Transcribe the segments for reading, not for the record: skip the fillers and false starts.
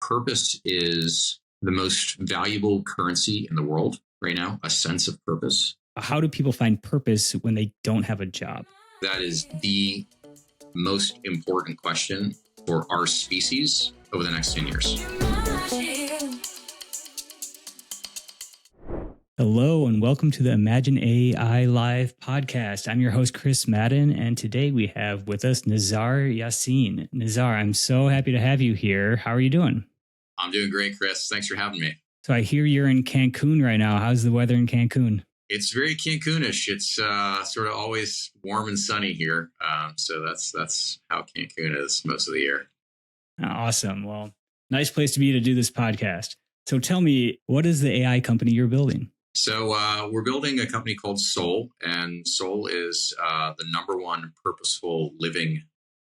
Purpose is the most valuable currency in the world right now, a sense of purpose. How do people find purpose when they don't have a job? That is the most important question for our species over the next 10 years. Hello, and welcome to the Imagine AI Live podcast. I'm your host, Chris Madden, and today we have with us Nazar Yasin. Nazar, I'm so happy to have you here. How are you doing? I'm doing great, Chris. Thanks for having me. So I hear you're in Cancun right now. How's the weather in Cancun? It's very Cancunish. It's sort of always warm and sunny here. So that's how Cancun is most of the year. Awesome. Well, nice place to be to do this podcast. So tell me, what is the AI company you're building? So we're building a company called Soul, and Soul is the number one purposeful living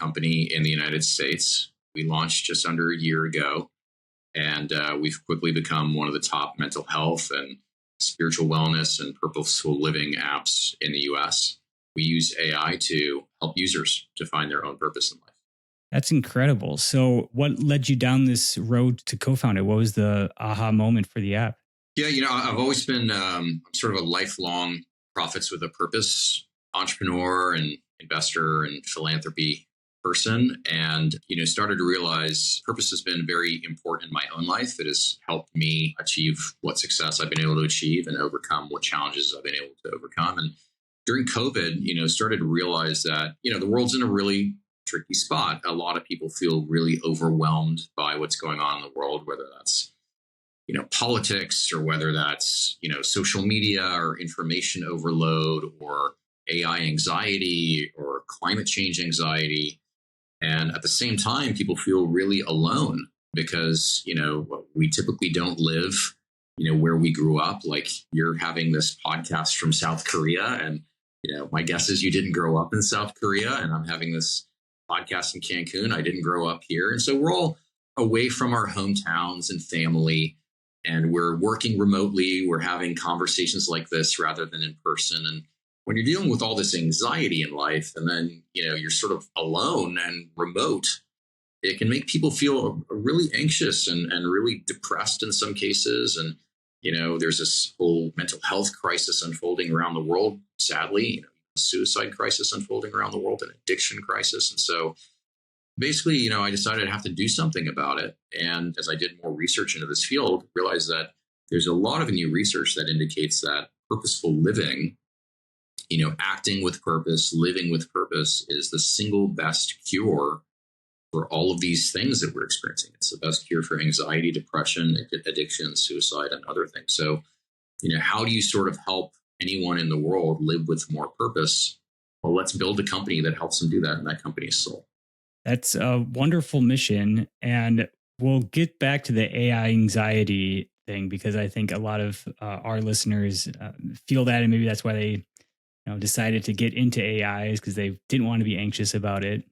company in the United States. We launched just under a year ago, and we've quickly become one of the top mental health and spiritual wellness and purposeful living apps in the US. We use AI to help users to find their own purpose in life. That's incredible. So what led you down this road to co-found it? What was the aha moment for the app? Yeah, I've always been sort of a lifelong profits with a purpose entrepreneur and investor and philanthropy person, and started to realize purpose has been very important in my own life. It has helped me achieve what success I've been able to achieve and overcome what challenges I've been able to overcome. And during COVID, started to realize that the world's in a really tricky spot. A lot of people feel really overwhelmed by what's going on in the world, whether that's politics or whether that's social media or information overload or AI anxiety or climate change anxiety. And at the same time, people feel really alone because, we typically don't live, where we grew up. Like, you're having this podcast from South Korea. And, my guess is you didn't grow up in South Korea. And I'm having this podcast in Cancun. I didn't grow up here. And so we're all away from our hometowns and family. And we're working remotely. We're having conversations like this rather than in person. And when you're dealing with all this anxiety in life, and then you're sort of alone and remote, it can make people feel really anxious and really depressed in some cases. And there's this whole mental health crisis unfolding around the world. Sadly, suicide crisis unfolding around the world, an addiction crisis. And so basically, I decided I'd have to do something about it. And as I did more research into this field, realized that there's a lot of new research that indicates that purposeful living, acting with purpose, living with purpose is the single best cure for all of these things that we're experiencing. It's the best cure for anxiety, depression, addiction, suicide, and other things. So, how do you sort of help anyone in the world live with more purpose? Well, let's build a company that helps them do that. And that company is Soul. That's a wonderful mission. And we'll get back to the AI anxiety thing, because I think a lot of our listeners feel that. And maybe that's why they decided to get into AI, is because they didn't want to be anxious about it.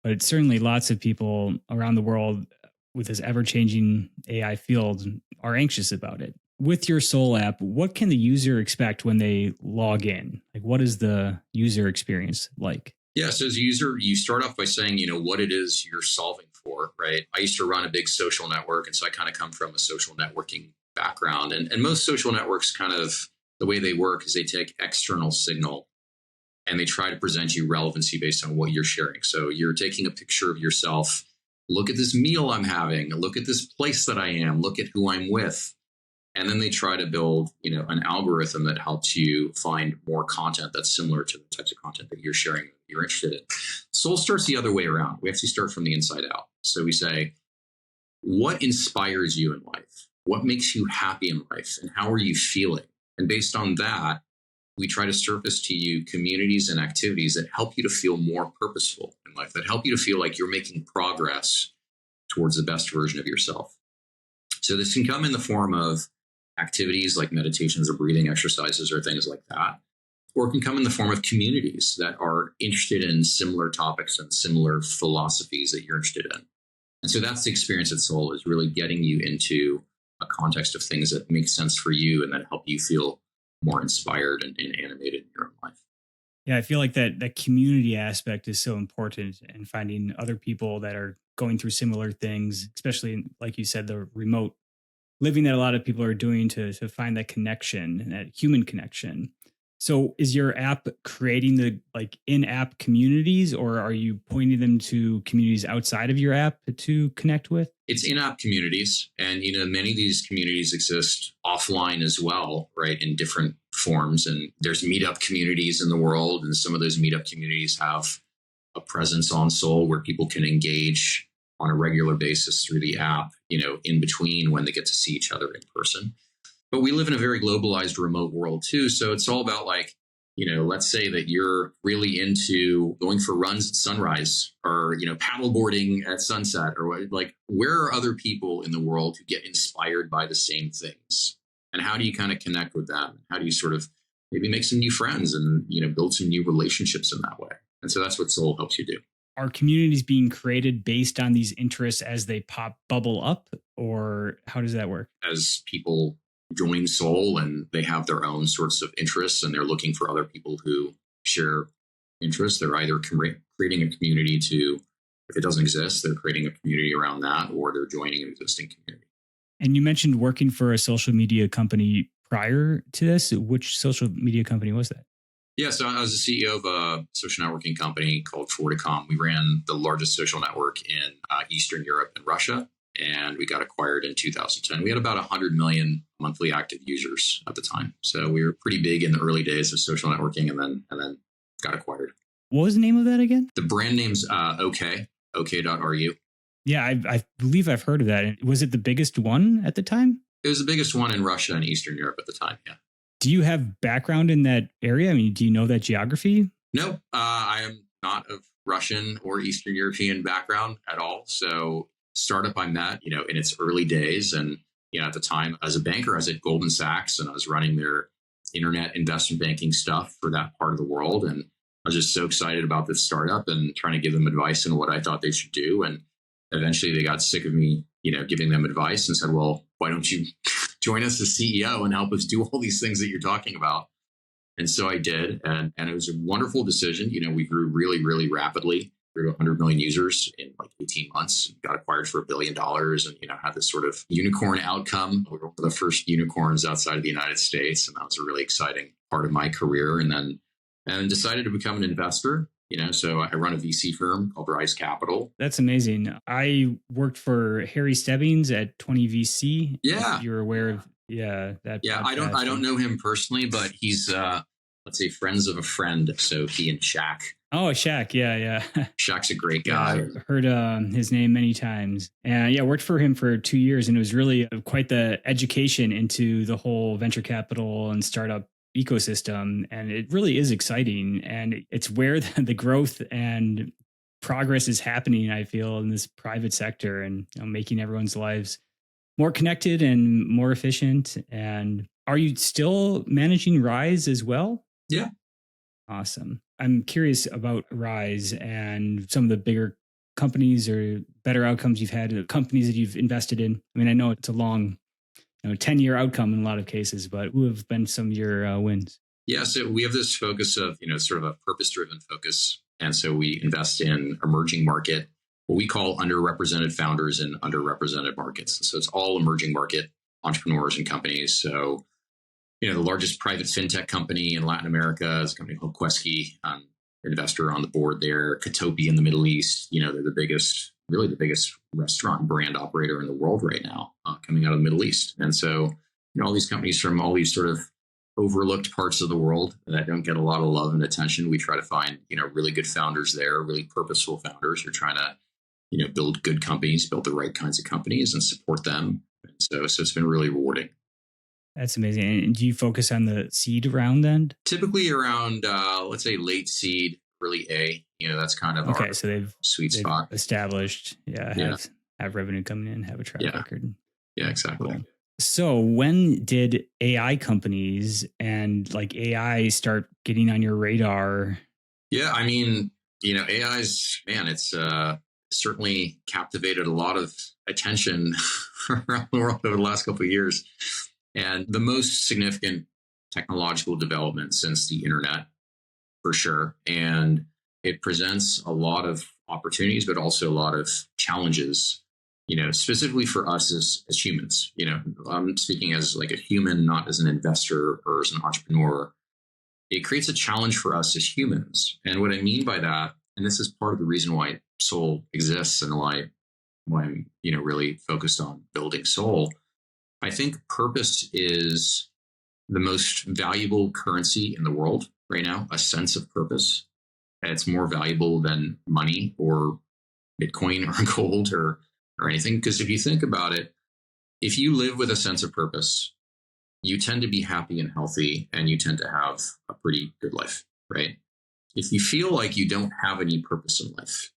But it's certainly lots of people around the world with this ever-changing AI field are anxious about it. With your Soul app, what can the user expect when they log in? Like, what is the user experience like? Yeah, so as a user, you start off by saying, what it is you're solving for, right? I used to run a big social network, and so I kind of come from a social networking background. And most social networks, kind of the way they work is they take external signal and they try to present you relevancy based on what you're sharing. So you're taking a picture of yourself. Look at this meal I'm having. Look at this place that I am. Look at who I'm with. And then they try to build, an algorithm that helps you find more content that's similar to the types of content that you're sharing, that you're interested in. Soul starts the other way around. We actually start from the inside out. So we say, what inspires you in life? What makes you happy in life? And how are you feeling? And based on that, we try to surface to you communities and activities that help you to feel more purposeful in life, that help you to feel like you're making progress towards the best version of yourself. So this can come in the form of activities like meditations or breathing exercises or things like that, or it can come in the form of communities that are interested in similar topics and similar philosophies that you're interested in. And so that's the experience at Soul, is really getting you into a context of things that make sense for you and that help you feel more inspired and animated in your own life. Yeah, I feel like that community aspect is so important, and finding other people that are going through similar things, especially like you said, the remote living that a lot of people are doing to find that connection, that human connection. So is your app creating the like in-app communities, or are you pointing them to communities outside of your app to connect with? It's in-app communities, and many of these communities exist offline as well, right, in different forms. And there's meetup communities in the world, and some of those meetup communities have a presence on Soul where people can engage on a regular basis through the app, in between when they get to see each other in person. But we live in a very globalized remote world too. So it's all about let's say that you're really into going for runs at sunrise or, paddleboarding at sunset or where are other people in the world who get inspired by the same things? And how do you kind of connect with them? How do you sort of maybe make some new friends and, build some new relationships in that way? And so that's what Soul helps you do. Are communities being created based on these interests as they bubble up, or how does that work? As people join Soul and they have their own sorts of interests and they're looking for other people who share interests, they're either creating a community if it doesn't exist, they're creating a community around that, or they're joining an existing community. And you mentioned working for a social media company prior to this. Which social media company was that? Yeah, so I was the CEO of a social networking company called Forticom. We ran the largest social network in Eastern Europe and Russia, and we got acquired in 2010. We had about 100 million monthly active users at the time. So we were pretty big in the early days of social networking, and then got acquired. What was the name of that again? The brand name's OK.ru. Yeah, I believe I've heard of that. Was it the biggest one at the time? It was the biggest one in Russia and Eastern Europe at the time, yeah. Do you have background in that area? I mean, do you know that geography? No, I am not of Russian or Eastern European background at all. So startup I met, in its early days. And, at the time as a banker, I was at Goldman Sachs and I was running their internet investment banking stuff for that part of the world. And I was just so excited about this startup and trying to give them advice on what I thought they should do. And eventually they got sick of me, giving them advice and said, well, why don't you join us as CEO and help us do all these things that you're talking about? And so I did. And it was a wonderful decision. We grew really, really rapidly, grew to 100 million users in 18 months, got acquired for $1 billion and, had this sort of unicorn outcome. We were one of the first unicorns outside of the United States. And that was a really exciting part of my career. And decided to become an investor. So I run a VC firm called Rise Capital. That's amazing. I worked for Harry Stebbings at 20 VC. Yeah. If you're aware of, that. Yeah. Podcast. I don't know him personally, but he's, let's say friends of a friend. So he and Shaq. Oh, Shaq. Yeah. Shaq's a great guy. Yeah, I've heard his name many times. And worked for him for 2 years. And it was really quite the education into the whole venture capital and startup ecosystem. And it really is exciting. And it's where the growth and progress is happening, I feel, in this private sector and making everyone's lives more connected and more efficient. And are you still managing Rise as well? Yeah. Awesome. I'm curious about Rise and some of the bigger companies or better outcomes you've had, the companies that you've invested in. I mean, I know it's a long 10-year outcome in a lot of cases, but who have been some of your wins? Yeah, so we have this focus of, sort of a purpose-driven focus. And so we invest in emerging market, what we call underrepresented founders in underrepresented markets. So it's all emerging market entrepreneurs and companies. So, the largest private fintech company in Latin America is a company called Quesky. I'm an investor on the board there. Katopi in the Middle East, they're the biggest restaurant brand operator in the world right now, coming out of the Middle East. And so, all these companies from all these sort of overlooked parts of the world that don't get a lot of love and attention, we try to find, really good founders there, really purposeful founders who are trying to, build good companies, build the right kinds of companies and support them. And so it's been really rewarding. That's amazing. And do you focus on the seed round then? Typically around, let's say late seed, early A, that's kind of our so they've spot. Established, have revenue coming in, have a track record. Yeah, exactly. Cool. So when did AI companies and AI start getting on your radar? Yeah, I mean, AI's, it's certainly captivated a lot of attention around the world over the last couple of years. And the most significant technological development since the internet, for sure. And it presents a lot of opportunities, but also a lot of challenges, specifically for us as humans. I'm speaking as like a human, not as an investor or as an entrepreneur. It creates a challenge for us as humans. And what I mean by that, and this is part of the reason why Soul exists and why I'm, really focused on building Soul. I think purpose is the most valuable currency in the world right now, a sense of purpose. And it's more valuable than money or Bitcoin or gold or anything. Because if you think about it, if you live with a sense of purpose, you tend to be happy and healthy, and you tend to have a pretty good life, right? If you feel like you don't have any purpose in life,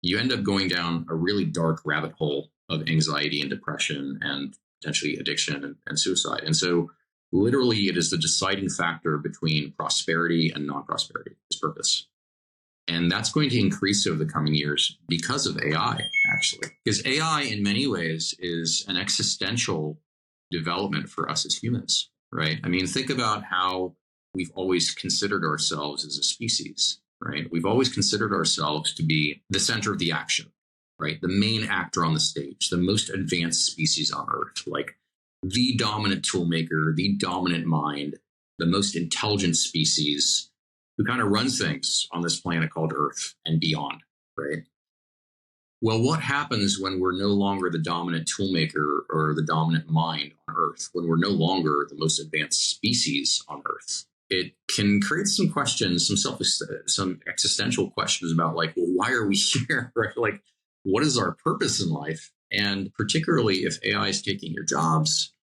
you end up going down a really dark rabbit hole of anxiety and depression and potentially addiction and suicide. And so literally it is the deciding factor between prosperity and non-prosperity is purpose. And that's going to increase over the coming years because of AI, actually. Because AI in many ways is an existential development for us as humans, right? I mean, think about how we've always considered ourselves as a species, right? We've always considered ourselves to be the center of the action, right? The main actor on the stage, the most advanced species on Earth, like the dominant toolmaker, the dominant mind, the most intelligent species who kind of runs things on this planet called Earth and beyond, right? Well, what happens when we're no longer the dominant toolmaker or the dominant mind on Earth, when we're no longer the most advanced species on Earth? It can create some questions, some existential questions about like, well, why are we here? Right? Like, what is our purpose in life? And particularly if AI is taking your jobs,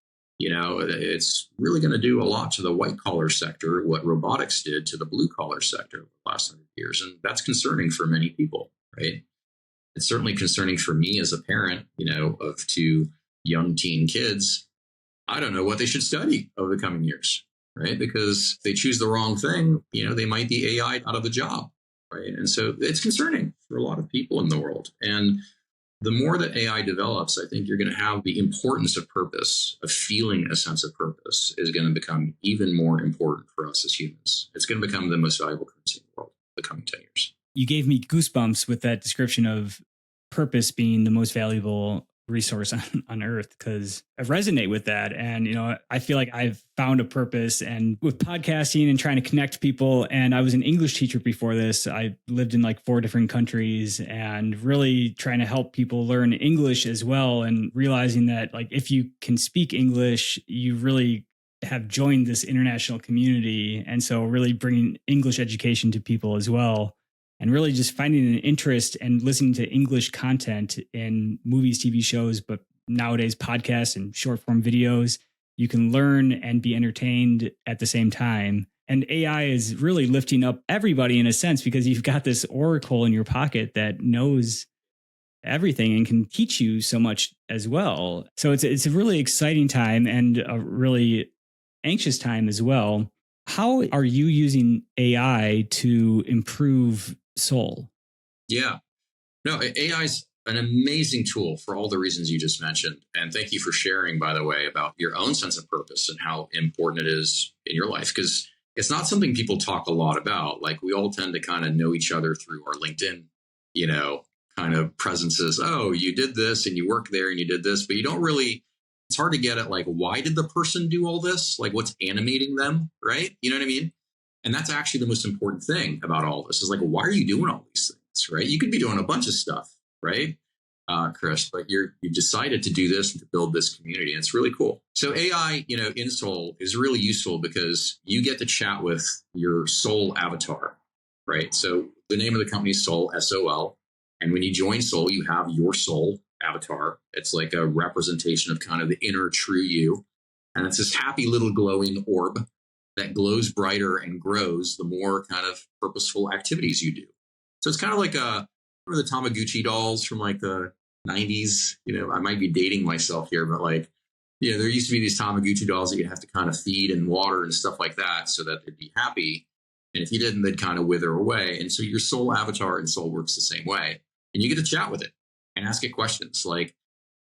it's really going to do a lot to the white collar sector, what robotics did to the blue collar sector over the last 100 years. And that's concerning for many people, right? It's certainly concerning for me as a parent, of two young teen kids. I don't know what they should study over the coming years, right? Because if they choose the wrong thing, they might be AI out of the job, right? And so it's concerning for a lot of people in the world. And the more that AI develops, I think you're going to have the importance of purpose, of feeling a sense of purpose, is going to become even more important for us as humans. It's going to become the most valuable currency in the world in the coming 10 years. You gave me goosebumps with that description of purpose being the most valuable resource on earth, because I resonate with that. And, I feel like I've found a purpose, and with podcasting and trying to connect people. And I was an English teacher before this. I lived in like 4 different countries and really trying to help people learn English as well. And realizing that like, if you can speak English, you really have joined this international community. And so really bringing English education to people as well. And really just finding an interest and listening to English content in movies, TV shows, but nowadays podcasts and short form videos. You can learn and be entertained at the same time. And AI is really lifting up everybody in a sense, because you've got this oracle in your pocket that knows everything and can teach you so much as well. So it's a really exciting time and a really anxious time as well. How are you using AI to improve Soul? Yeah. No, AI is an amazing tool for all the reasons you just mentioned. And thank you for sharing, by the way, about your own sense of purpose and how important it is in your life, because it's not something people talk a lot about. Like, we all tend to kind of know each other through our LinkedIn, kind of presences. Oh, you did this and you work there and you did this, but you don't really, it's hard to get at like, why did the person do all this? Like, what's animating them, right? You know what I mean? And that's actually the most important thing about all this is like, why are you doing all these things, right? You could be doing a bunch of stuff, right, Chris? But you decided to do this and to build this community. And it's really cool. So AI, in Soul is really useful because you get to chat with your Soul avatar, right? So the name of the company is Soul, SOL. And when you join Soul, you have your Soul avatar. It's like a representation of kind of the inner true you. And it's this happy little glowing orb that glows brighter and grows the more kind of purposeful activities you do. So it's kind of like remember the Tamagotchi dolls from like the 90s? I might be dating myself here, but like, there used to be these Tamagotchi dolls that you'd have to kind of feed and water and stuff like that so that they'd be happy. And if you didn't, they'd kind of wither away. And so your Soul avatar in Soul works the same way. And you get to chat with it and ask it questions like,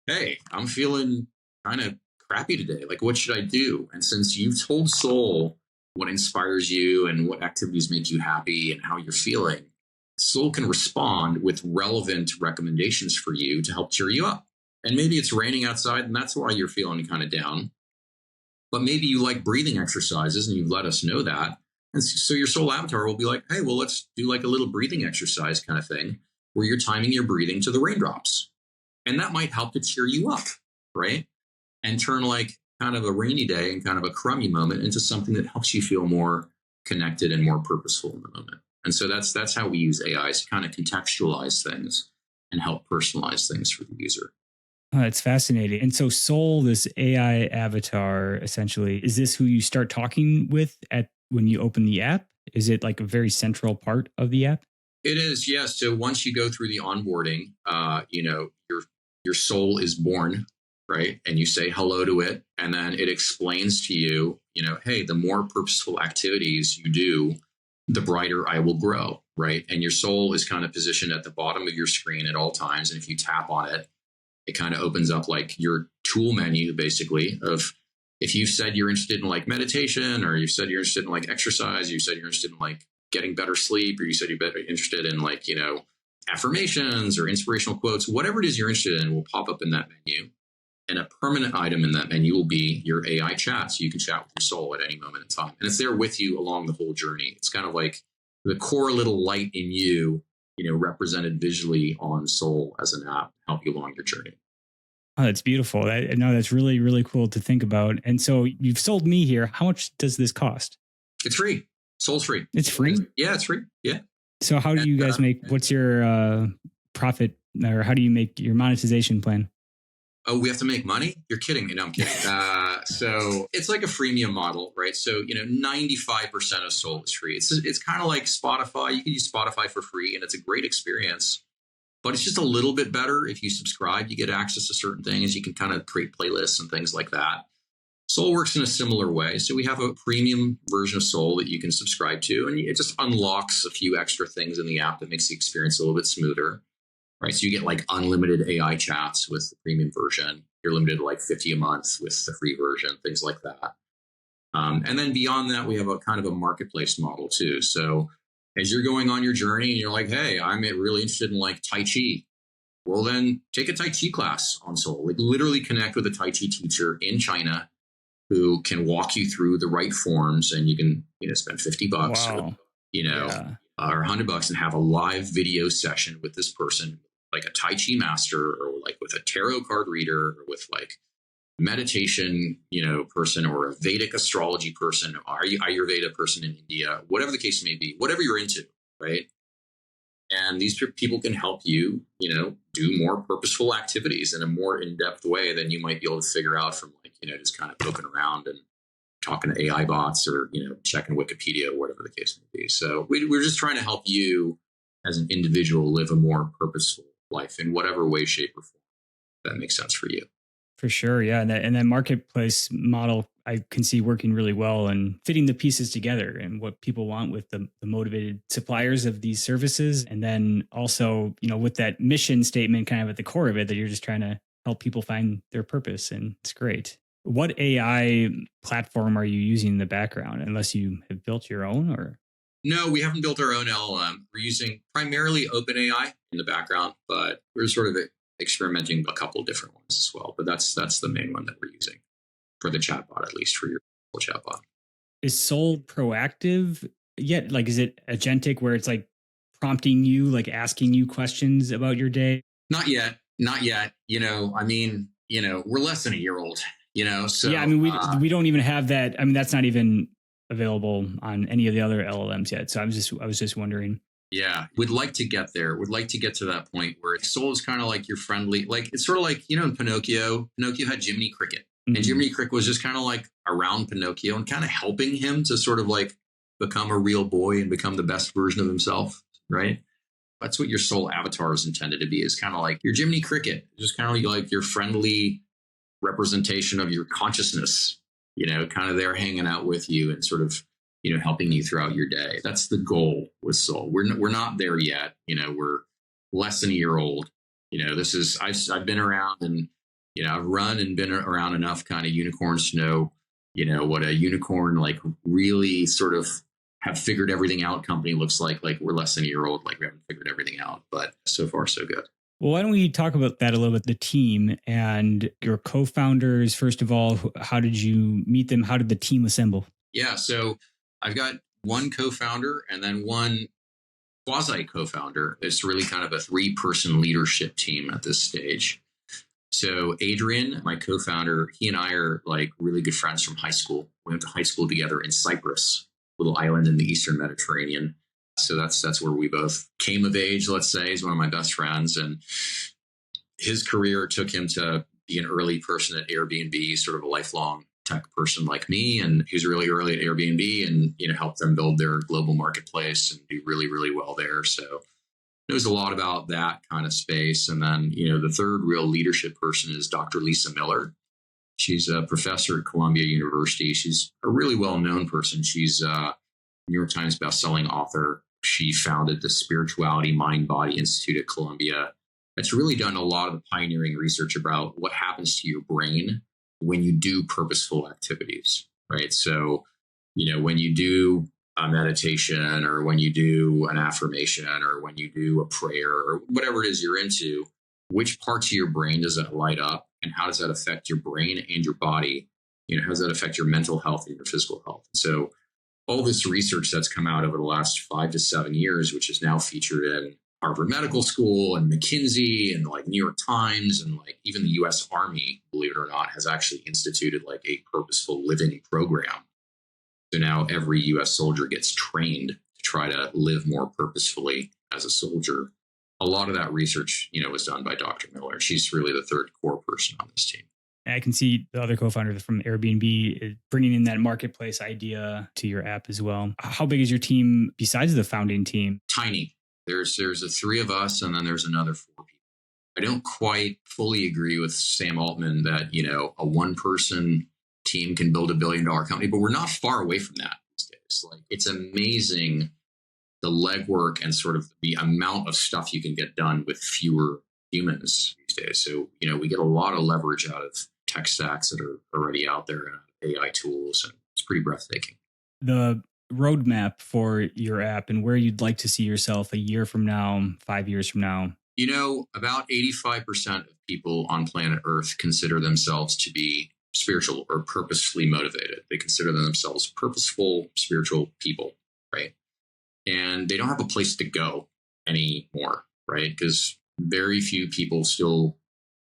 hey, I'm feeling kind of crappy today. Like, what should I do? And since you've told Soul what inspires you and what activities make you happy and how you're feeling, Soul can respond with relevant recommendations for you to help cheer you up. And maybe it's raining outside and that's why you're feeling kind of down. But maybe you like breathing exercises and you've let us know that. And so your soul avatar will be like, hey, well, let's do like a little breathing exercise kind of thing where you're timing your breathing to the raindrops. And that might help to cheer you up, right? And turn like kind of a rainy day and kind of a crummy moment into something that helps you feel more connected and more purposeful in the moment. And so that's how we use AIs to kind of contextualize things and help personalize things for the user. Oh, that's fascinating. And so Soul, this AI avatar, essentially, is this who you start talking with at when you open the app? Is it like a very central part of the app? It is, yes. So once you go through the onboarding, your soul is born, right? And you say hello to it, and then it explains to you, hey, the more purposeful activities you do, the brighter I will grow, right? And your soul is kind of positioned at the bottom of your screen at all times. And if you tap on it, it kind of opens up like your tool menu, basically, of if you've said you're interested in like meditation, or you said you're interested in like exercise, you said you're interested in like getting better sleep, or you said you're interested in like, affirmations or inspirational quotes, whatever it is you're interested in will pop up in that menu. And a permanent item in that menu will be your AI chat. So you can chat with your soul at any moment in time. And it's there with you along the whole journey. It's kind of like the core little light in you, represented visually on Soul as an app to help you along your journey. Oh, that's beautiful. That's really, really cool to think about. And so you've sold me here. How much does this cost? It's free. Soul's free. It's free? Yeah, it's free. Yeah. So how do you guys what's your profit, or how do you make your monetization plan? Oh, we have to make money? You're kidding me. No, I'm kidding. So it's like a freemium model, right? So, 95% of Soul is free. It's kind of like Spotify. You can use Spotify for free and it's a great experience, but it's just a little bit better. If you subscribe, you get access to certain things. You can kind of create playlists and things like that. Soul works in a similar way. So we have a premium version of Soul that you can subscribe to, and it just unlocks a few extra things in the app that makes the experience a little bit smoother. Right. So you get like unlimited AI chats with the premium version. You're limited to like 50 a month with the free version, things like that. And then beyond that, we have a kind of a marketplace model too. So as you're going on your journey and you're like, hey, I'm really interested in like Tai Chi. Well, then take a Tai Chi class on Soul. Like literally connect with a Tai Chi teacher in China who can walk you through the right forms, and you can, spend $50 wow. Or $100 and have a live video session with this person, like a Tai Chi master, or like with a tarot card reader, or with like meditation, person, or a Vedic astrology person, or Ayurveda person in India, whatever the case may be, whatever you're into, right? And these people can help you, do more purposeful activities in a more in-depth way than you might be able to figure out from like, just kind of poking around and talking to AI bots, or, checking Wikipedia, or whatever the case may be. So we're just trying to help you as an individual live a more purposeful life in whatever way, shape, or form that makes sense for you. For sure. Yeah. And that marketplace model, I can see working really well and fitting the pieces together and what people want with the motivated suppliers of these services. And then also, with that mission statement kind of at the core of it, that you're just trying to help people find their purpose. And it's great. What AI platform are you using in the background, unless you have built your own? Or no, we haven't built our own LLM. We're using primarily OpenAI in the background, but we're sort of experimenting a couple of different ones as well. But that's the main one that we're using for the chatbot, at least for your chatbot. Is Soul proactive yet? Like, is it agentic where it's like prompting you, like asking you questions about your day? Not yet. We're less than a year old, so yeah, we don't even have that. That's not even available on any of the other LLMs yet. So I was just wondering. Yeah, we'd like to get there. We'd like to get to that point where Soul is kind of like your friendly, like it's sort of like, in Pinocchio had Jiminy Cricket. Mm-hmm. And Jiminy Cricket was just kind of like around Pinocchio and kind of helping him to sort of like become a real boy and become the best version of himself, right? That's what your Soul avatar is intended to be, is kind of like your Jiminy Cricket, just kind of like your friendly representation of your consciousness, kind of there hanging out with you and sort of, helping you throughout your day. That's the goal with Soul. We're not there yet. We're less than a year old. I've been around and, I've run and been around enough kind of unicorns to know, what a unicorn like really sort of have figured everything out company looks like we're less than a year old, like we haven't figured everything out, but so far so good. Well, why don't we talk about that a little bit, the team and your co-founders? First of all, how did you meet them? How did the team assemble? Yeah, so I've got one co-founder and then one quasi co-founder. It's really kind of a 3-person leadership team at this stage. So Adrian, my co-founder, he and I are like really good friends from high school. We went to high school together in Cyprus, a little island in the Eastern Mediterranean. So that's where we both came of age, let's say. He's one of my best friends. And his career took him to be an early person at Airbnb, sort of a lifelong tech person like me. And he was really early at Airbnb and, helped them build their global marketplace and do really, really well there. So knows a lot about that kind of space. And then, the third real leadership person is Dr. Lisa Miller. She's a professor at Columbia University. She's a really well-known person. She's a New York Times bestselling author. She founded the Spirituality Mind-Body Institute at Columbia. It's really done a lot of the pioneering research about what happens to your brain when you do purposeful activities, right? So, when you do a meditation or when you do an affirmation or when you do a prayer or whatever it is you're into, which parts of your brain does that light up and how does that affect your brain and your body? How does that affect your mental health and your physical health? So all this research that's come out over the last 5 to 7 years, which is now featured in Harvard Medical School and McKinsey and like New York Times and like even the US Army, believe it or not, has actually instituted like a purposeful living program. So now every US soldier gets trained to try to live more purposefully as a soldier. A lot of that research, was done by Dr. Miller. She's really the third core person on this team. I can see the other co-founder from Airbnb bringing in that marketplace idea to your app as well. How big is your team besides the founding team? Tiny. There's the 3 of us, and then there's another 4 people. I don't quite fully agree with Sam Altman that, a 1-person team can build $1 billion company, but we're not far away from that these days. Like, it's amazing the legwork and sort of the amount of stuff you can get done with fewer humans these days. So, we get a lot of leverage out of tech stacks that are already out there and AI tools, and it's pretty breathtaking. The roadmap for your app and where you'd like to see yourself a year from now, 5 years from now? About 85% of people on planet Earth consider themselves to be spiritual or purposefully motivated. They consider themselves purposeful, spiritual people, right? And they don't have a place to go anymore, right? Because very few people still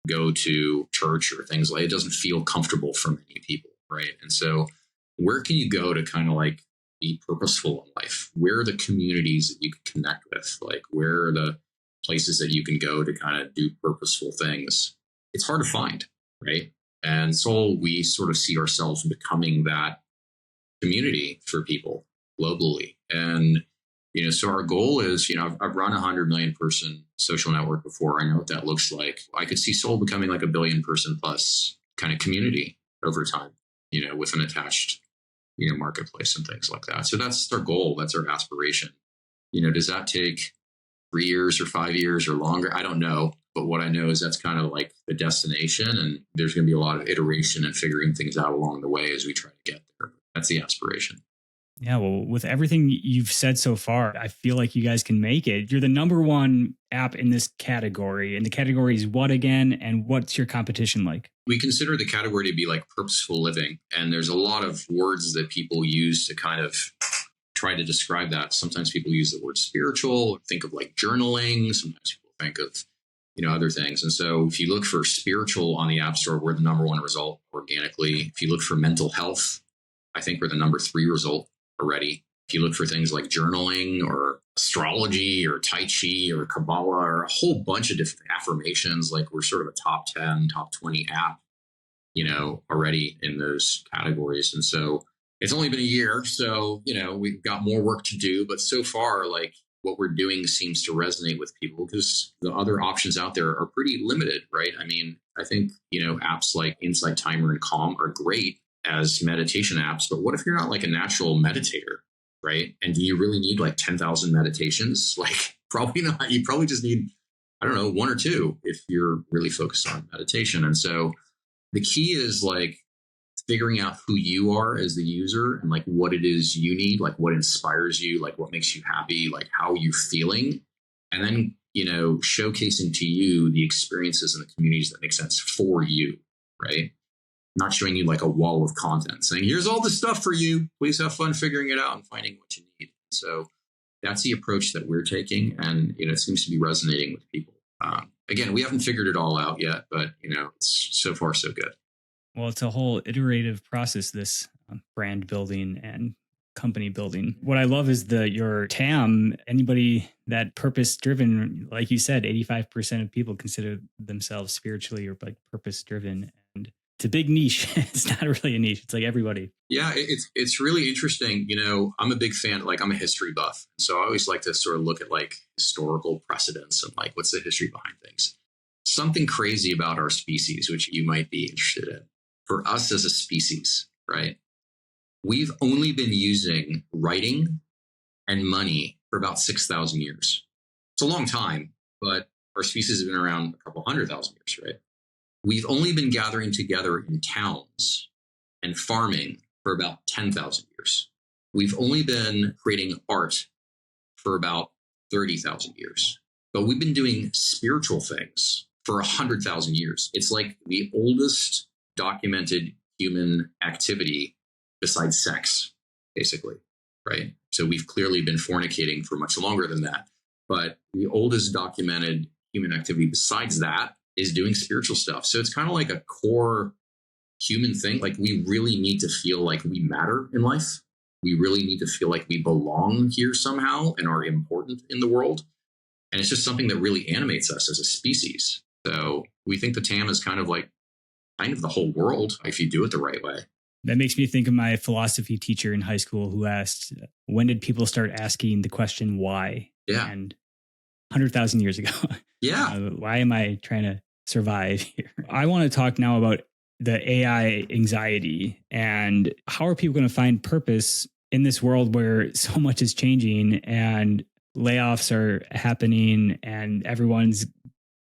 go to church or things like it. Doesn't feel comfortable for many people, right? And so where can you go to kind of like be purposeful in life? Where are the communities that you can connect with? Like, where are the places that you can go to kind of do purposeful things? It's hard to find, right? And so we sort of see ourselves becoming that community for people globally. And, so our goal is, I've run a 100 million person social network before. I know what that looks like. I could see Soul becoming like a 1 billion person plus kind of community over time, with an attached marketplace and things like that. So that's our goal. That's our aspiration. Does that take 3 years or 5 years or longer? I don't know. But what I know is that's kind of like the destination, and there's going to be a lot of iteration and figuring things out along the way as we try to get there. That's the aspiration. Yeah, well, with everything you've said so far, I feel like you guys can make it. You're the number 1 app in this category. And the category is what again? And what's your competition like? We consider the category to be like purposeful living. And there's a lot of words that people use to kind of try to describe that. Sometimes people use the word spiritual, think of like journaling. Sometimes people think of, other things. And so if you look for spiritual on the App Store, we're the number 1 result organically. If you look for mental health, I think we're the number 3 result already. If you look for things like journaling or astrology or Tai Chi or Kabbalah or a whole bunch of different affirmations, like we're sort of a top 10, top 20 app, already in those categories. And so it's only been a year. So, we've got more work to do. But so far, like what we're doing seems to resonate with people because the other options out there are pretty limited, right? I mean, I think, apps like Insight Timer and Calm are great as meditation apps, but what if you're not like a natural meditator, right? And do you really need like 10,000 meditations? Like probably not. You probably just need, 1 or 2 if you're really focused on meditation. And so the key is like figuring out who you are as the user and like what it is you need, like what inspires you, like what makes you happy, like how you're feeling. And then, showcasing to you the experiences and the communities that make sense for you, right? Not showing you like a wall of content saying, here's all the stuff for you. Please have fun figuring it out and finding what you need. So that's the approach that we're taking. And, it seems to be resonating with people. Again, we haven't figured it all out yet, but, it's so far so good. Well, it's a whole iterative process, this brand building and company building. What I love is your TAM. Anybody that purpose driven, like you said, 85% of people consider themselves spiritually or like purpose driven. And it's a big niche. It's not really a niche. It's like everybody. Yeah, it's really interesting. I'm a big fan, like I'm a history buff. So I always like to sort of look at like historical precedents and like what's the history behind things. Something crazy about our species, which you might be interested in. For us as a species, right? We've only been using writing and money for about 6,000 years. It's a long time, but our species has been around a couple 100,000 years, right? We've only been gathering together in towns and farming for about 10,000 years. We've only been creating art for about 30,000 years, but we've been doing spiritual things for 100,000 years. It's like the oldest documented human activity besides sex, basically, right? So we've clearly been fornicating for much longer than that. But the oldest documented human activity besides that is doing spiritual stuff. So it's kind of like a core human thing. Like we really need to feel like we matter in life. We really need to feel like we belong here somehow and are important in the world. And it's just something that really animates us as a species. So we think the TAM is kind of the whole world if you do it the right way. That makes me think of my philosophy teacher in high school who asked, when did people start asking the question why? Yeah. And 100,000 years ago. Yeah. Why am I trying to survive here? I want to talk now about the AI anxiety and how are people going to find purpose in this world where so much is changing and layoffs are happening and everyone's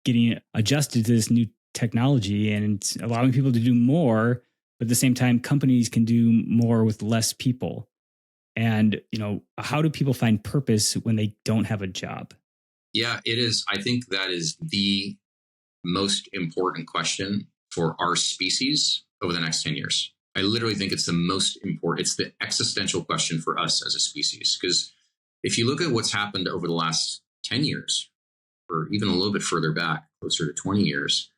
getting adjusted to this new technology and it's allowing people to do more, but at the same time, companies can do more with less people. And, how do people find purpose when they don't have a job? Yeah, it is. I think that is the most important question for our species over the next 10 years. I literally think it's the most important. It's the existential question for us as a species. Because if you look at what's happened over the last 10 years, or even a little bit further back, closer to 20 years,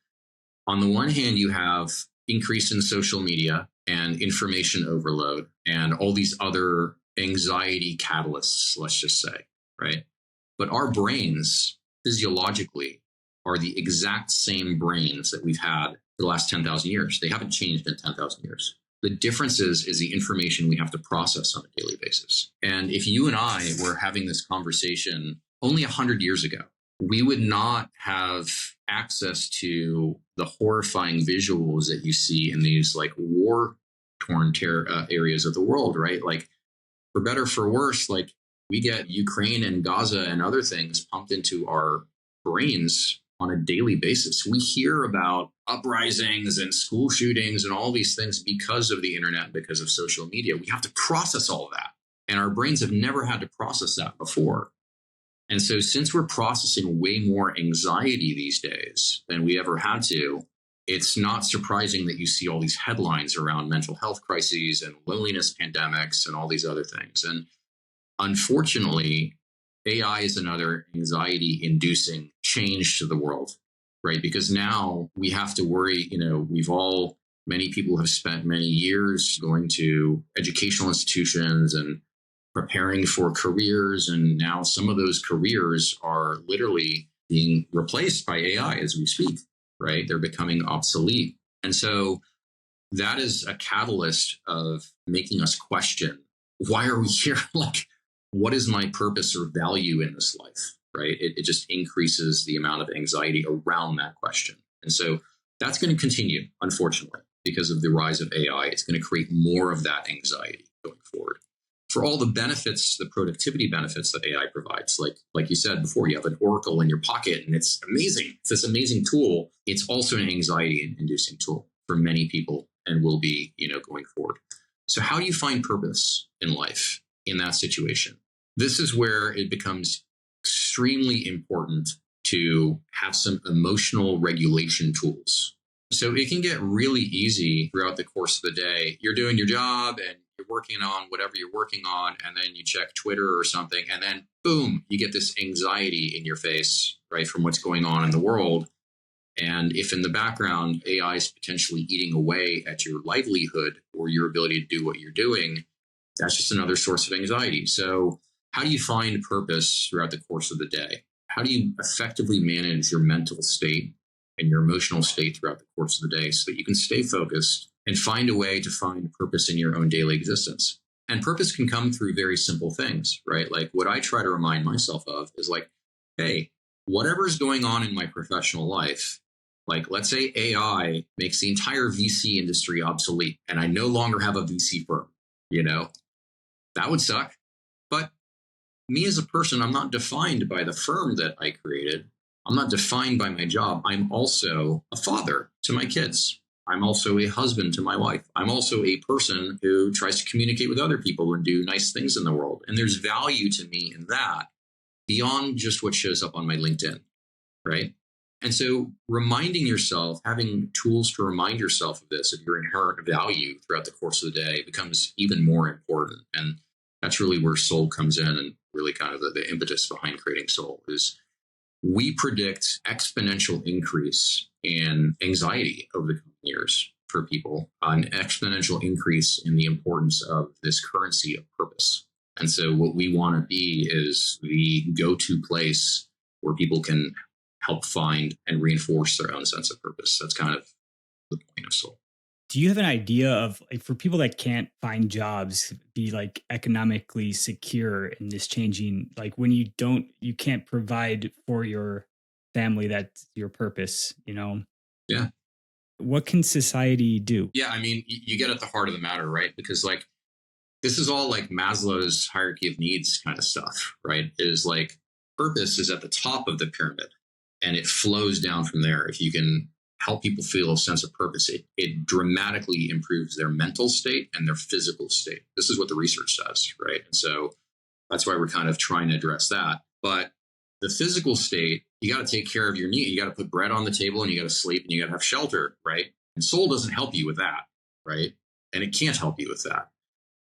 on the one hand, you have increase in social media and information overload and all these other anxiety catalysts, let's just say, right? But our brains physiologically are the exact same brains that we've had for the last 10,000 years. They haven't changed in 10,000 years. The difference is the information we have to process on a daily basis. And if you and I were having this conversation only 100 years ago, we would not have access to the horrifying visuals that you see in these like war-torn areas of the world, right? Like for better, for worse, like we get Ukraine and Gaza and other things pumped into our brains on a daily basis. We hear about uprisings and school shootings and all these things because of the internet, because of social media. We have to process all of that. And our brains have never had to process that before. And so since we're processing way more anxiety these days than we ever had to, it's not surprising that you see all these headlines around mental health crises and loneliness pandemics and all these other things. And unfortunately, AI is another anxiety-inducing change to the world, right? Because now we have to worry, many people have spent many years going to educational institutions and preparing for careers. And now some of those careers are literally being replaced by AI as we speak, right? They're becoming obsolete. And so that is a catalyst of making us question, why are we here? Like, what is my purpose or value in this life, right? It just increases the amount of anxiety around that question. And so that's going to continue, unfortunately, because of the rise of AI. It's going to create more of that anxiety going forward. For all the benefits, the productivity benefits that AI provides, like you said before, you have an Oracle in your pocket and it's amazing. It's this amazing tool. It's also an anxiety-inducing tool for many people and will be, going forward. So how do you find purpose in life in that situation? This is where it becomes extremely important to have some emotional regulation tools. So it can get really easy throughout the course of the day. You're doing your job and you're working on whatever you're working on, and then you check Twitter or something, and then boom, you get this anxiety in your face, right, from what's going on in the world. And if in the background, AI is potentially eating away at your livelihood or your ability to do what you're doing, that's just another source of anxiety. So how do you find purpose throughout the course of the day? How do you effectively manage your mental state and your emotional state throughout the course of the day so that you can stay focused and find a way to find purpose in your own daily existence? And purpose can come through very simple things, right? Like what I try to remind myself of is like, hey, whatever's going on in my professional life, like let's say AI makes the entire VC industry obsolete and I no longer have a VC firm, that would suck. But me as a person, I'm not defined by the firm that I created. I'm not defined by my job. I'm also a father to my kids. I'm also a husband to my wife. I'm also a person who tries to communicate with other people and do nice things in the world. And there's value to me in that beyond just what shows up on my LinkedIn, right? And so reminding yourself, having tools to remind yourself of this, of your inherent value throughout the course of the day becomes even more important. And that's really where Soul comes in, and really kind of the impetus behind creating Soul is we predict exponential increase in anxiety over the coming years for people, an exponential increase in the importance of this currency of purpose. And so what we want to be is the go-to place where people can help find and reinforce their own sense of purpose. That's kind of the point of Soul. Do you have an idea of, like, for people that can't find jobs, be like economically secure in this changing, like when you can't provide for your family, that's your purpose, Yeah. What can society do? Yeah. I mean, you get at the heart of the matter, right? Because like, this is all like Maslow's hierarchy of needs kind of stuff, right? It is like purpose is at the top of the pyramid and it flows down from there. If you can help people feel a sense of purpose, it dramatically improves their mental state and their physical state. This is what the research says, right? And so that's why we're kind of trying to address that. But the physical state, you got to take care of your need. You got to put bread on the table and you got to sleep and you got to have shelter, right? And Soul doesn't help you with that, right? And it can't help you with that.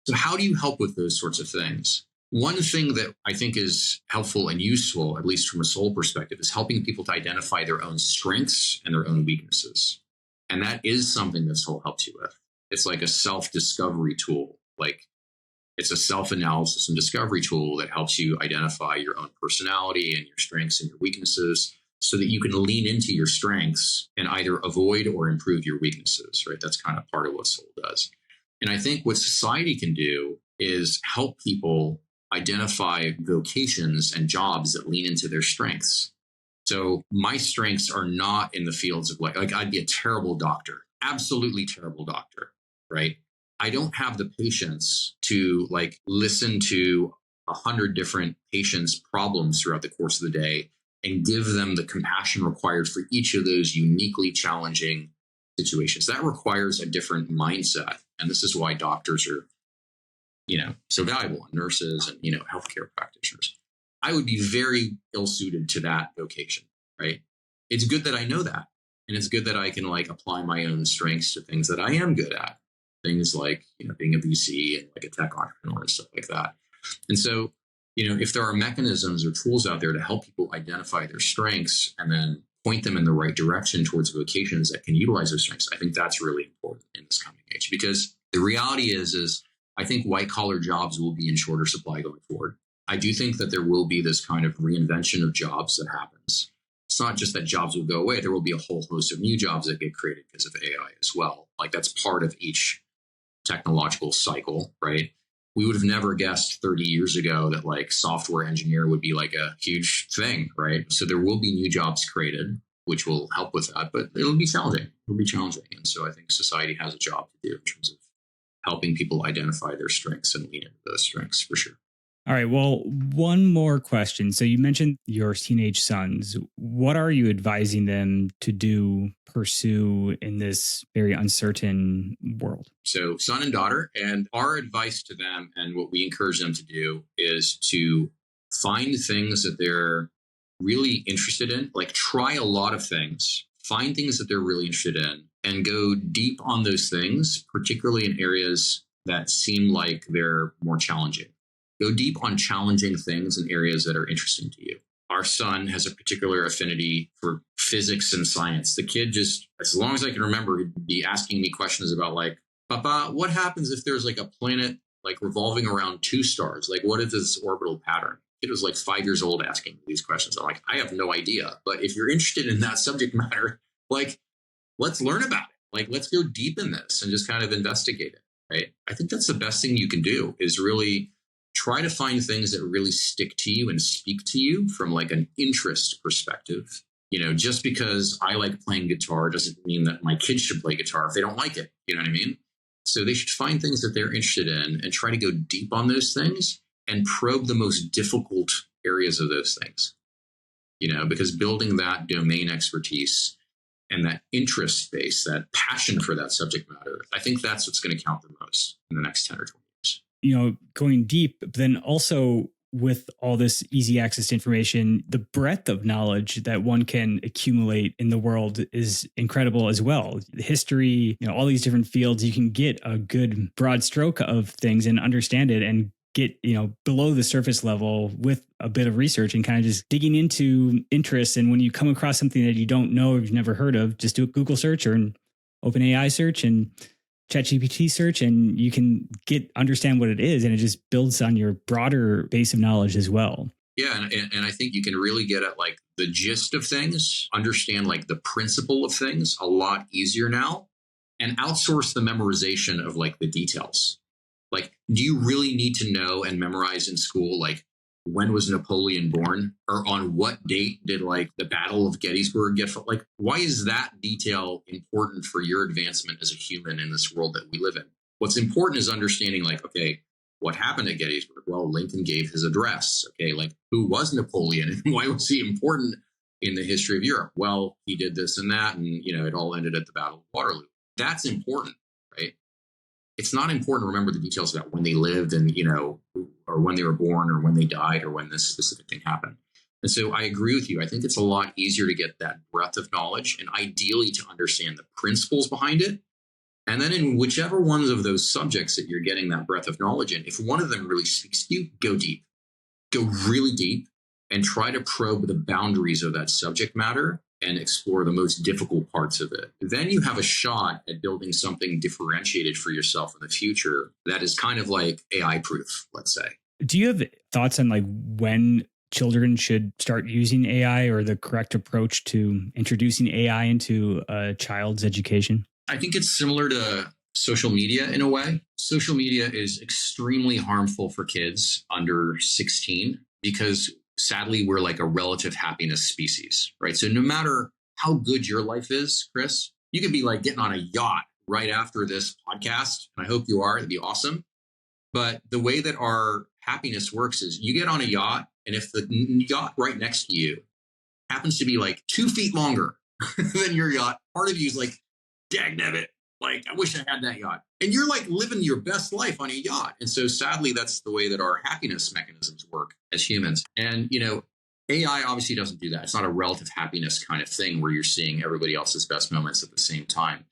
So how do you help with those sorts of things? One thing that I think is helpful and useful, at least from a Soul perspective, is helping people to identify their own strengths and their own weaknesses. And that is something that Soul helps you with. It's like a self-discovery tool. Like it's a self-analysis and discovery tool that helps you identify your own personality and your strengths and your weaknesses so that you can lean into your strengths and either avoid or improve your weaknesses, right? That's kind of part of what Soul does. And I think what society can do is help people identify vocations and jobs that lean into their strengths. So my strengths are not in the fields of like I'd be a terrible doctor, absolutely terrible doctor, right? I don't have the patience to like listen to 100 different patients' problems throughout the course of the day and give them the compassion required for each of those uniquely challenging situations. That requires a different mindset. And this is why doctors are, so valuable, and nurses and, healthcare practitioners. I would be very ill-suited to that vocation, right? It's good that I know that. And it's good that I can like apply my own strengths to things that I am good at. Things like, being a VC and like a tech entrepreneur and stuff like that. And so, if there are mechanisms or tools out there to help people identify their strengths and then point them in the right direction towards vocations that can utilize those strengths, I think that's really important in this coming age. Because the reality is I think white collar jobs will be in shorter supply going forward. I do think that there will be this kind of reinvention of jobs that happens. It's not just that jobs will go away. There will be a whole host of new jobs that get created because of AI as well. Like that's part of each technological cycle, right? We would have never guessed 30 years ago that like software engineer would be like a huge thing, right? So there will be new jobs created, which will help with that, but it'll be challenging. And so I think society has a job to do in terms of helping people identify their strengths and lean into those strengths for sure. All right. Well, one more question. So you mentioned your teenage sons. What are you advising them to do, pursue in this very uncertain world? So, son and daughter, and our advice to them and what we encourage them to do is to find things that they're really interested in, like try a lot of things, find things that they're really interested in, and go deep on those things, particularly in areas that seem like they're more challenging. Go deep on challenging things in areas that are interesting to you. Our son has a particular affinity for physics and science. The kid just, as long as I can remember, he'd be asking me questions about like, Papa, what happens if there's like a planet like revolving around two stars? Like, what is this orbital pattern? It was like 5 years old asking these questions. I'm like, I have no idea. But if you're interested in that subject matter, like, let's learn about it. Like, let's go deep in this and just kind of investigate it, right? I think that's the best thing you can do is really try to find things that really stick to you and speak to you from like an interest perspective. Just because I like playing guitar doesn't mean that my kids should play guitar if they don't like it. You know what I mean? So they should find things that they're interested in and try to go deep on those things and probe the most difficult areas of those things, because building that domain expertise and that interest base, that passion for that subject matter, I think that's what's going to count the most in the next 10 or 20 years. Going deep, but then also with all this easy access to information, the breadth of knowledge that one can accumulate in the world is incredible as well. The history, all these different fields, you can get a good broad stroke of things and understand it and get, below the surface level with a bit of research and kind of just digging into interests. And when you come across something that you don't know or you've never heard of, just do a Google search or an OpenAI search and ChatGPT search, and you can understand what it is, and it just builds on your broader base of knowledge as well. Yeah, and I think you can really get at like the gist of things, understand like the principle of things a lot easier now, and outsource the memorization of like the details. Like, do you really need to know and memorize in school like when was Napoleon born, or on what date did like the Battle of Gettysburg get fought? Like, why is that detail important for your advancement as a human in this world that we live in? What's important is understanding like, okay, what happened at Gettysburg? Well, Lincoln gave his address. Okay, like who was Napoleon and why was he important in the history of Europe? Well, he did this and that, and it all ended at the Battle of Waterloo. That's important, right? It's not important to remember the details about when they lived and, or when they were born or when they died or when this specific thing happened. And so I agree with you. I think it's a lot easier to get that breadth of knowledge and ideally to understand the principles behind it. And then in whichever ones of those subjects that you're getting that breadth of knowledge in, if one of them really speaks to you, go deep, go really deep and try to probe the boundaries of that subject matter and explore the most difficult parts of it. Then you have a shot at building something differentiated for yourself in the future that is kind of like AI proof, let's say. Do you have thoughts on like when children should start using AI or the correct approach to introducing AI into a child's education? I think it's similar to social media in a way. Social media is extremely harmful for kids under 16 because sadly, we're like a relative happiness species, right? So no matter how good your life is, Chris, you could be like getting on a yacht right after this podcast. And I hope you are. It'd be awesome. But the way that our happiness works is you get on a yacht, and if the yacht right next to you happens to be like 2 feet longer than your yacht, part of you is like, dagnabbit, like, I wish I had that yacht. And you're like living your best life on a yacht. And so sadly, that's the way that our happiness mechanisms work as humans. And, AI obviously doesn't do that. It's not a relative happiness kind of thing where you're seeing everybody else's best moments at the same time.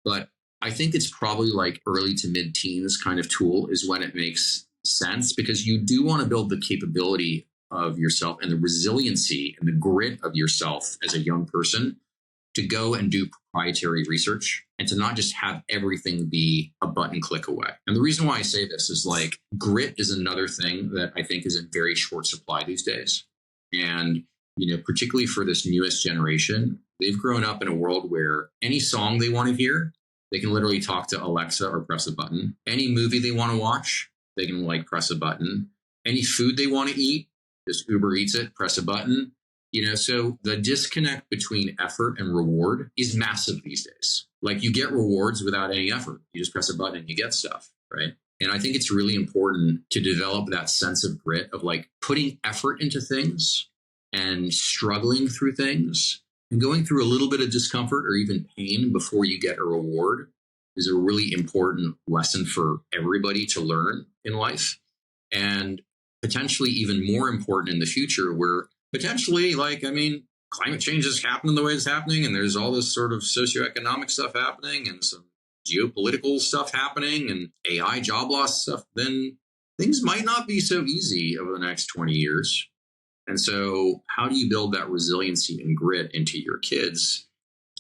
But I think it's probably like early to mid-teens kind of tool is when it makes sense, because you do want to build the capability of yourself and the resiliency and the grit of yourself as a young person to go and do proprietary research and to not just have everything be a button click away. And the reason why I say this is like grit is another thing that I think is in very short supply these days. And, particularly for this newest generation, they've grown up in a world where any song they want to hear, they can literally talk to Alexa or press a button. Any movie they want to watch, they can press a button. Any food they want to eat, just Uber Eats it, press a button. So the disconnect between effort and reward is massive these days. Like you get rewards without any effort. You just press a button and you get stuff, right? And I think it's really important to develop that sense of grit of like putting effort into things and struggling through things and going through a little bit of discomfort or even pain before you get a reward is a really important lesson for everybody to learn in life. And potentially even more important in the future where potentially climate change is happening the way it's happening. And there's all this sort of socioeconomic stuff happening and some geopolitical stuff happening and AI job loss stuff. Then things might not be so easy over the next 20 years. And so how do you build that resiliency and grit into your kids?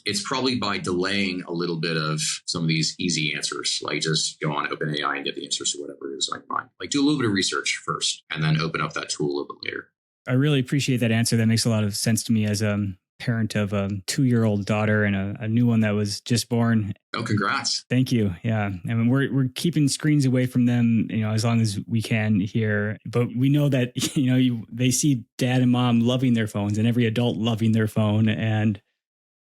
It's probably by delaying a little bit of some of these easy answers, like just go on OpenAI and get the answers to whatever it is on your mind. Like do a little bit of research first and then open up that tool a little bit later. I really appreciate that answer. That makes a lot of sense to me as a parent of a 2-year-old daughter and a new one that was just born. Oh, congrats. Thank you. Yeah. I mean, we're keeping screens away from them, as long as we can here. But we know that, they see dad and mom loving their phones and every adult loving their phone.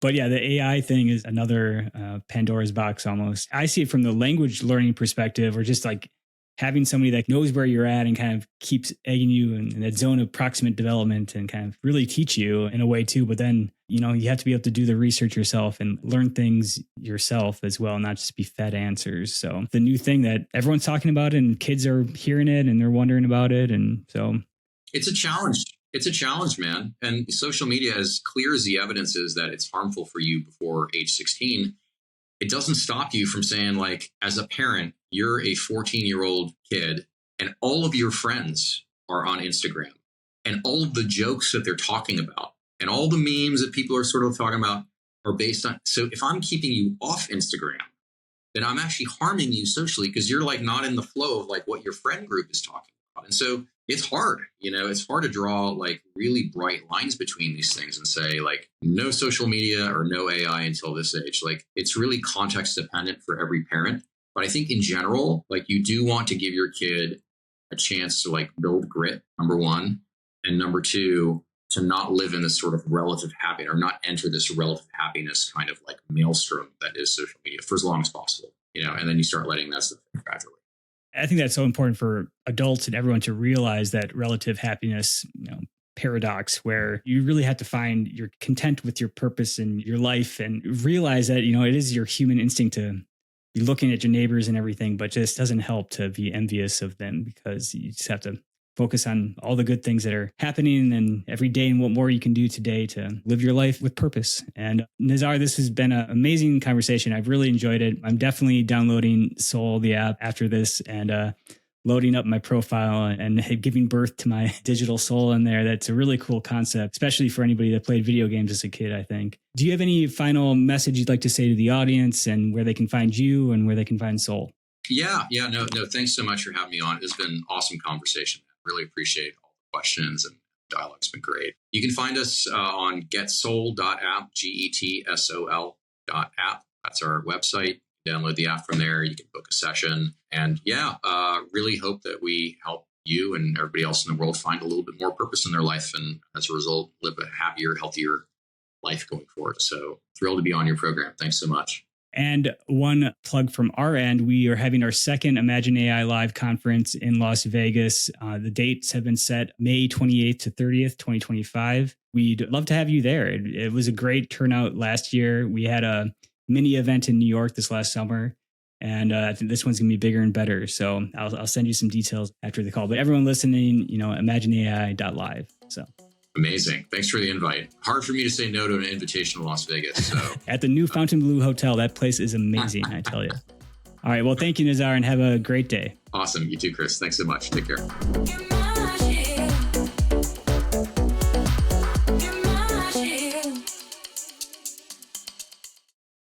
But yeah, the AI thing is another Pandora's box almost. I see it from the language learning perspective, or just like having somebody that knows where you're at and kind of keeps egging you in that zone of proximate development and kind of really teach you in a way too. But then, you have to be able to do the research yourself and learn things yourself as well, not just be fed answers. So the new thing that everyone's talking about and kids are hearing it and they're wondering about it. And so it's a challenge. It's a challenge, man. And social media, as clear as the evidence is that it's harmful for you before age 16, it doesn't stop you from saying, like, as a parent, you're a 14-year-old kid and all of your friends are on Instagram and all of the jokes that they're talking about and all the memes that people are sort of talking about are based on. So if I'm keeping you off Instagram, then I'm actually harming you socially because you're like not in the flow of like what your friend group is talking about. And so it's hard, it's hard to draw like really bright lines between these things and say like no social media or no AI until this age. Like it's really context dependent for every parent. But I think in general, like you do want to give your kid a chance to like build grit, number one. And number two, to not live in this sort of relative happiness or not enter this relative happiness kind of like maelstrom that is social media for as long as possible, and then you start letting that stuff gradually. I think that's so important for adults and everyone to realize that relative happiness, paradox where you really have to find you're content with your purpose in your life and realize that, it is your human instinct to be looking at your neighbors and everything, but just doesn't help to be envious of them because you just have to focus on all the good things that are happening and every day and what more you can do today to live your life with purpose. And Nazar, this has been an amazing conversation. I've really enjoyed it. I'm definitely downloading Soul, the app, after this and loading up my profile and giving birth to my digital soul in there. That's a really cool concept, especially for anybody that played video games as a kid, I think. Do you have any final message you'd like to say to the audience and where they can find you and where they can find Soul? Yeah. No. Thanks so much for having me on. It's been an awesome conversation. Really appreciate all the questions and dialogue's been great. You can find us on getsoul.app, GETSOL.app. That's our website. Download the app from there. You can book a session. And really hope that we help you and everybody else in the world find a little bit more purpose in their life. And as a result, live a happier, healthier life going forward. So thrilled to be on your program. Thanks so much. And one plug from our end, we are having our second Imagine AI Live conference in Las Vegas. The dates have been set May 28th to 30th, 2025. We'd love to have you there. It was a great turnout last year. We had a mini event in New York this last summer, and I think this one's going to be bigger and better. So I'll send you some details after the call. But everyone listening, imagineai.live. So. Amazing. Thanks for the invite. Hard for me to say no to an invitation to Las Vegas. So at the new Fontainebleau Hotel, that place is amazing, I tell you. All right. Well, thank you, Nazar, and have a great day. Awesome. You too, Chris. Thanks so much. Take care.